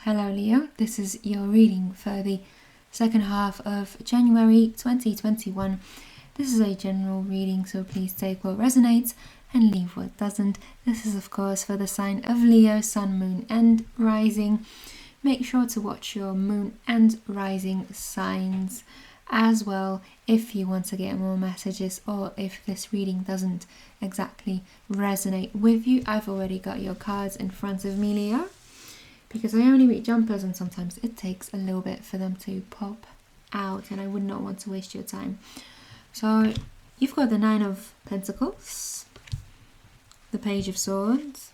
Hello Leo, this is your reading for the second half of January 2021. This is a general reading, so please take what resonates and leave what doesn't. This is of course for the sign of Leo, Sun, Moon and Rising. Make sure to watch your Moon and Rising signs as well if you want to get more messages, or if this reading doesn't exactly resonate with you. I've already got your cards in front of me, Leo, because I only read jumpers and sometimes it takes a little bit for them to pop out and I would not want to waste your time. So you've got the Nine of Pentacles, the Page of Swords,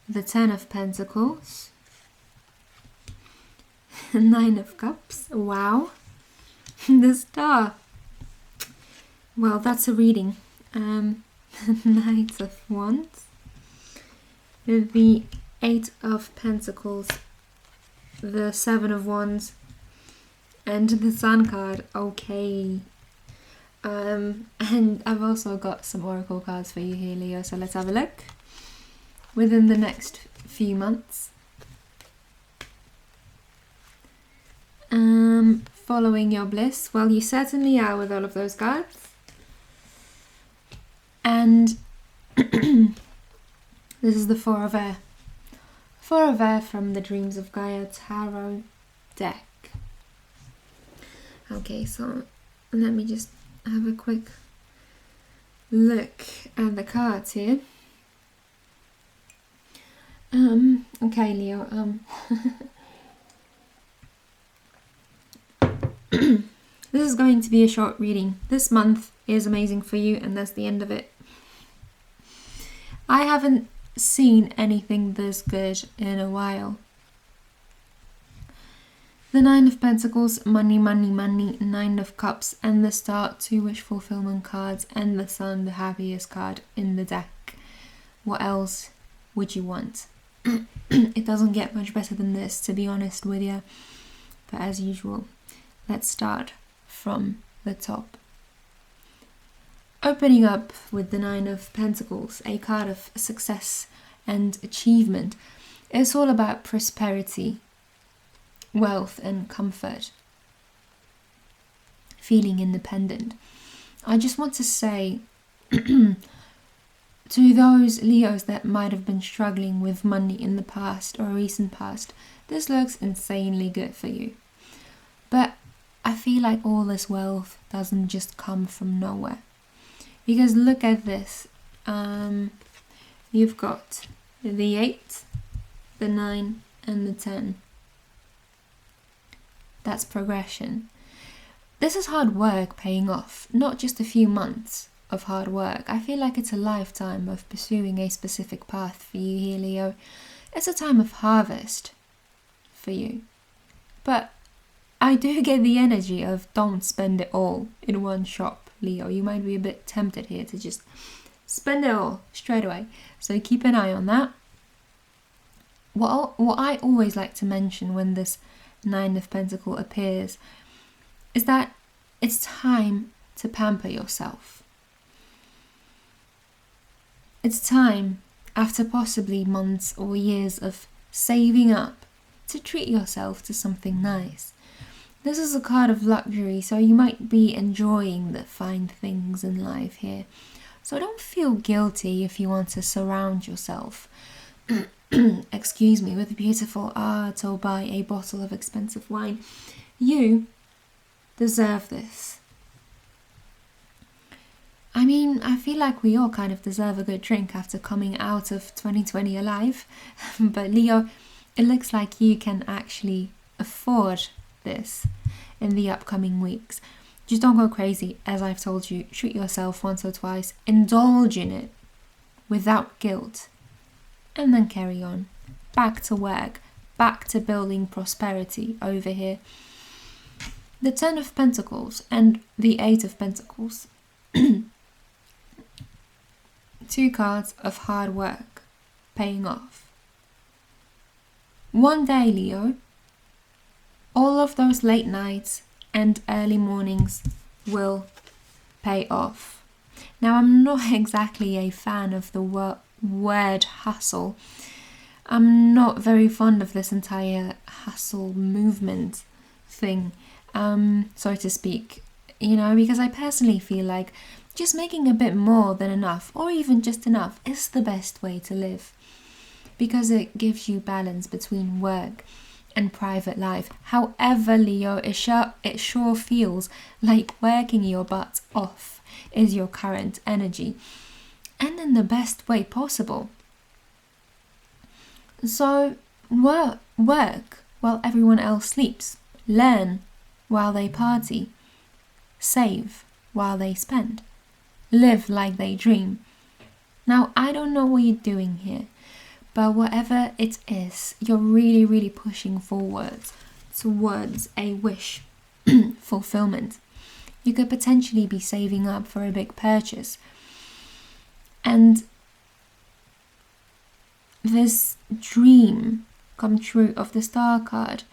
the Ten of Pentacles, Nine of Cups, wow, the Star. Well, that's a reading. Knight of Wands, the Eight of Pentacles, the Seven of Wands, and the Sun card. Okay. And I've also got some oracle cards for you here, Leo, so let's have a look. Within the next few months, following your bliss, well, you certainly are with all of those cards. And this is the Four of Air. Four of Air from the Dreams of Gaia Tarot deck. Okay, so let me just have a quick look at the cards here. Okay, Leo, this is going to be a short reading. This month is amazing for you, and that's the end of it. I haven't seen anything this good in a while. The Nine of Pentacles, money, money, money, Nine of Cups, and the Star, two wish fulfillment cards, and the Sun, the happiest card in the deck. What else would you want? It doesn't get much better than this, to be honest with you. But as usual, let's start from the top. Opening up with the Nine of Pentacles, a card of success and achievement. It's all about prosperity, wealth and comfort, feeling independent. I just want to say to those Leos that might have been struggling with money in the past or recent past, this looks insanely good for you. But I feel like all this wealth doesn't just come from nowhere. Because look at this. You've got the 8, the 9 and the 10. That's progression. This is hard work paying off, not just a few months of hard work. I feel like it's a lifetime of pursuing a specific path for you here, Leo. It's a time of harvest for you. But I do get the energy of don't spend it all in one shop, Leo. You might be a bit tempted here to just spend it all straight away. So keep an eye on that. What I always like to mention when this Nine of Pentacles appears is that it's time to pamper yourself. It's time, after possibly months or years of saving up, to treat yourself to something nice. This is a card of luxury, so you might be enjoying the fine things in life here. So don't feel guilty if you want to surround yourself excuse me, with beautiful art or buy a bottle of expensive wine. You deserve this. I mean, I feel like we all kind of deserve a good drink after coming out of 2020 alive. But Leo, it looks like you can actually afford this in the upcoming weeks. Just don't go crazy, as I've told you. Treat yourself once or twice. Indulge in it without guilt. And then carry on. Back to work. Back to building prosperity over here. The Ten of Pentacles and the Eight of Pentacles. Two cards of hard work paying off. One day, Leo, all of those late nights and early mornings will pay off. Now, I'm not exactly a fan of the word hustle, I'm not very fond of this entire hustle movement thing, so to speak, because I personally feel like just making a bit more than enough, or even just enough, is the best way to live, because it gives you balance between work and private life. However, Leo, it sure feels like working your butt off is your current energy, and in the best way possible. So work while everyone else sleeps, learn while they party, save while they spend, live like they dream. Now, I don't know what you're doing here, but whatever it is, you're really, really pushing forwards towards a wish fulfillment. You could potentially be saving up for a big purchase. And this dream come true of the Star card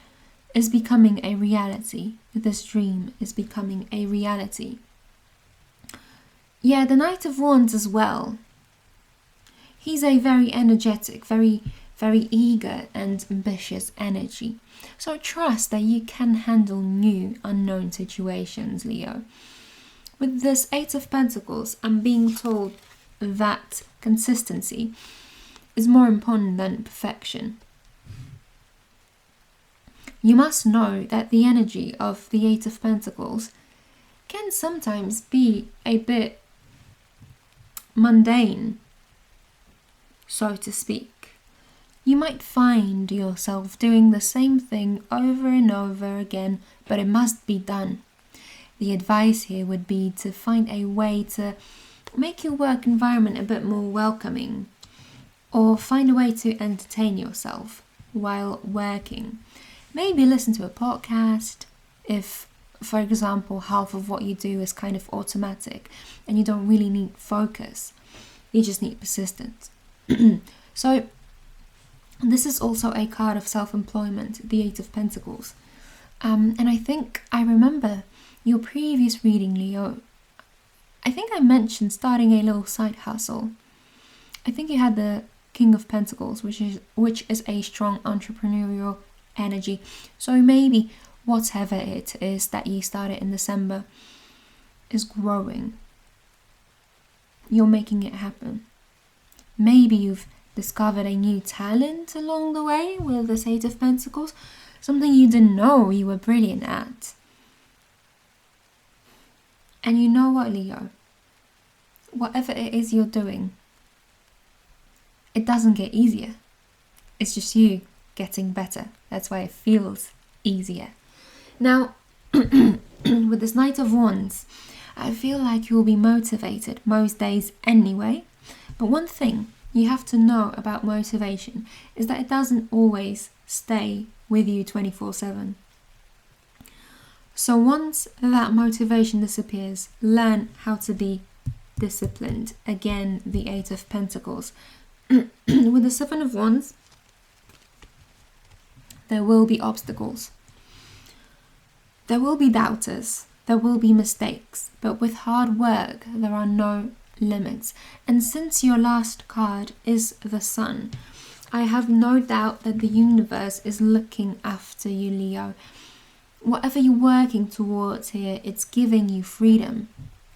is becoming a reality. This dream is becoming a reality. Yeah, the Knight of Wands as well. He's a very energetic, very, very eager and ambitious energy. So trust that you can handle new, unknown situations, Leo. With this Eight of Pentacles, I'm being told that consistency is more important than perfection. You must know that the energy of the Eight of Pentacles can sometimes be a bit mundane, so to speak. You might find yourself doing the same thing over and over again, but it must be done. The advice here would be to find a way to make your work environment a bit more welcoming, or find a way to entertain yourself while working. Maybe listen to a podcast if, for example, half of what you do is kind of automatic and you don't really need focus. You just need persistence. So this is also a card of self-employment, the Eight of Pentacles. And I think I remember your previous reading, Leo. I think I mentioned starting a little side hustle. I think you had the King of Pentacles, which is a strong entrepreneurial energy. So maybe whatever it is that you started in December is growing. You're making it happen. Maybe you've discovered a new talent along the way with the Eight of Pentacles, something you didn't know you were brilliant at. And you know what, Leo? Whatever it is you're doing, it doesn't get easier. It's just you getting better. That's why it feels easier. Now, with this Knight of Wands, I feel like you'll be motivated most days anyway. But one thing you have to know about motivation is that it doesn't always stay with you 24/7. So once that motivation disappears, learn how to be disciplined. Again, the Eight of Pentacles. With the Seven of Wands, there will be obstacles. There will be doubters. There will be mistakes. But with hard work, there are no limits. And since your last card is the Sun, I have no doubt that the universe is looking after you, Leo. Whatever you're working towards here, it's giving you freedom.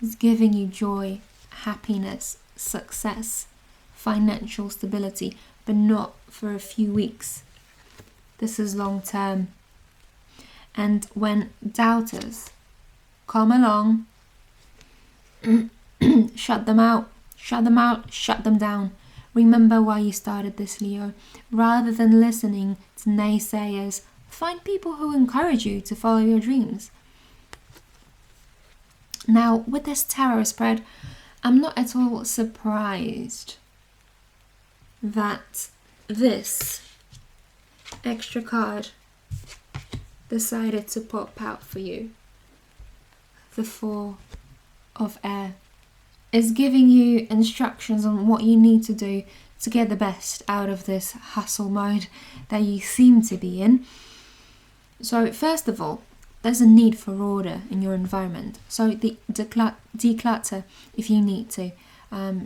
It's giving you joy, happiness, success, financial stability, but not for a few weeks. This is long term. And when doubters come along, shut them out, shut them down. Remember why you started this, Leo. Rather than listening to naysayers, find people who encourage you to follow your dreams. Now, with this tarot spread, I'm not at all surprised that this extra card decided to pop out for you. The Four of Air is giving you instructions on what you need to do to get the best out of this hustle mode that you seem to be in. So first of all, there's a need for order in your environment. So declutter if you need to.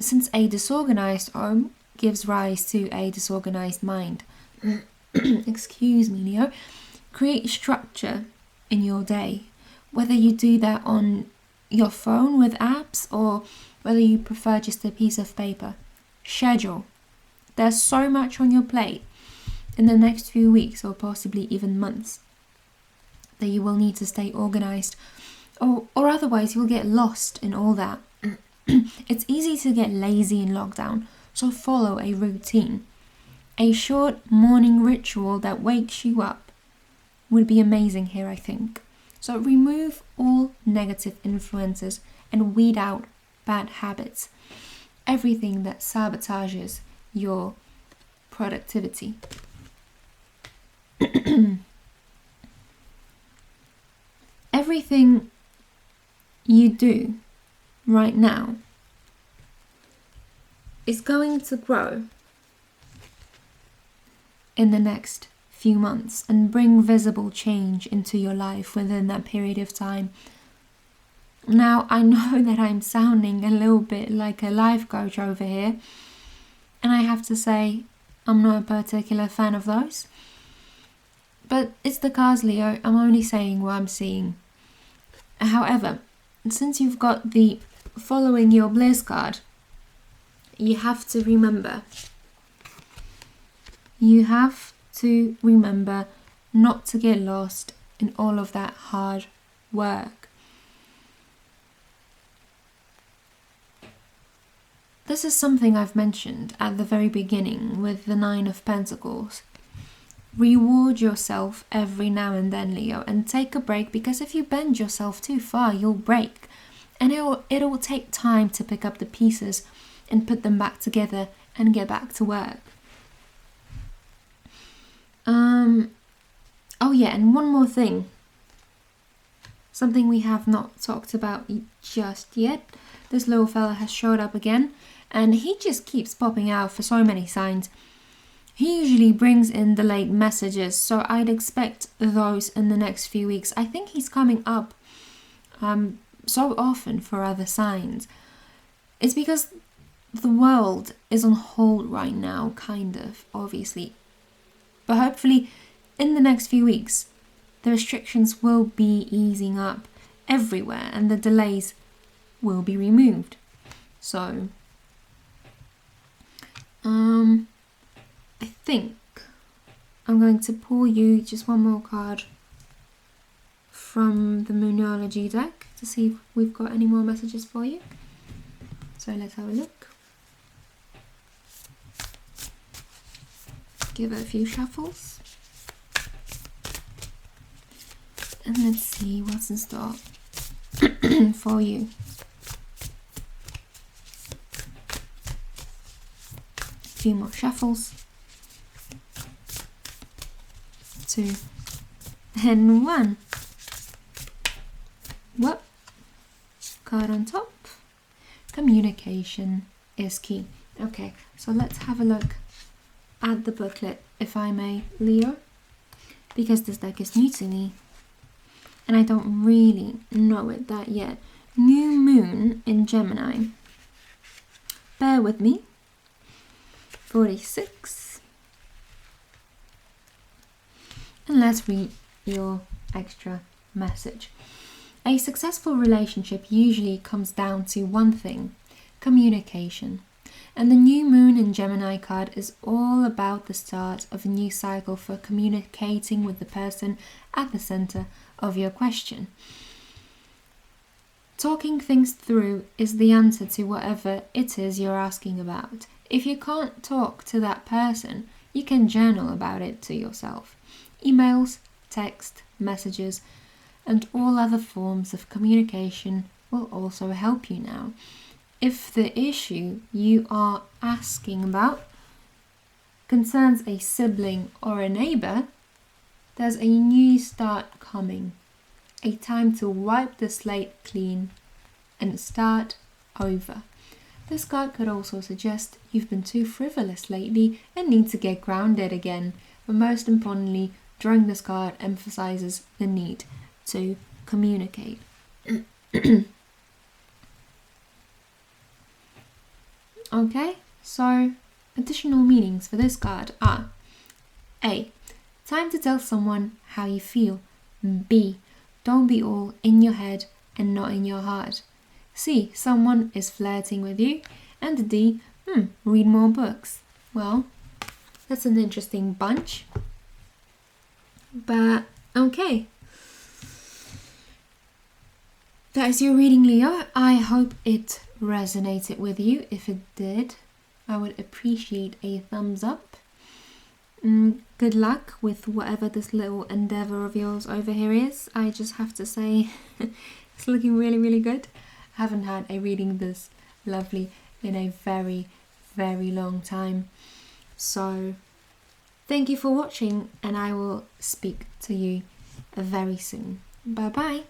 Since a disorganized home gives rise to a disorganized mind. Excuse me, Leo. Create structure in your day, whether you do that on your phone with apps or whether you prefer just a piece of paper. Schedule. There's so much on your plate in the next few weeks or possibly even months that you will need to stay organized, or otherwise you'll get lost in all that. It's easy to get lazy in lockdown, so follow a routine. A short morning ritual that wakes you up would be amazing here, I think. So remove all negative influences and weed out bad habits. Everything that sabotages your productivity. Everything you do right now is going to grow in the next few months and bring visible change into your life within that period of time. Now, I know that I'm sounding a little bit like a life coach over here, and I have to say I'm not a particular fan of those. But it's the cards, Leo. I'm only saying what I'm seeing. However, since you've got the following your bliss card, you have to remember not to get lost in all of that hard work. This is something I've mentioned at the very beginning with the 9 of Pentacles. Reward yourself every now and then, Leo, and take a break, because if you bend yourself too far, you'll break. And it'll take time to pick up the pieces and put them back together and get back to work. Oh yeah, and one more thing. Something we have not talked about just yet. This little fella has showed up again, and he just keeps popping out for so many signs. He usually brings in delayed messages, so I'd expect those in the next few weeks. I think he's coming up so often for other signs. It's because the world is on hold right now, kind of, obviously. But hopefully, in the next few weeks, the restrictions will be easing up everywhere and the delays will be removed. So, I think I'm going to pull you just one more card from the Moonology deck to see if we've got any more messages for you. So let's have a look. Give it a few shuffles. And let's see what's in store for you. A few more shuffles. 2 and 1. What? Card on top. Communication is key. Okay, so let's have a look at the booklet, if I may, Leo, because this deck is new to me and I don't really know it that yet. New Moon in Gemini. Bear with me. 46. And let's read your extra message. A successful relationship usually comes down to one thing: communication. And the new moon in Gemini card is all about the start of a new cycle for communicating with the person at the center of your question. Talking things through is the answer to whatever it is you're asking about. If you can't talk to that person, you can journal about it to yourself. Emails, text, messages, and all other forms of communication will also help you now. If the issue you are asking about concerns a sibling or a neighbor, there's a new start coming. A time to wipe the slate clean and start over. This card could also suggest you've been too frivolous lately and need to get grounded again. But most importantly, drawing this card emphasizes the need to communicate. Okay, so additional meanings for this card are A. Time to tell someone how you feel. B. Don't be all in your head and not in your heart. C. Someone is flirting with you. And D. Read more books. Well, that's an interesting bunch. But okay. That is your reading, Leo. I hope it resonated with you. If it did, I would appreciate a thumbs up. Good luck with whatever this little endeavour of yours over here is. I just have to say, it's looking really, really good. I haven't had a reading this lovely in a very, very long time. So, thank you for watching, and I will speak to you very soon. Bye bye.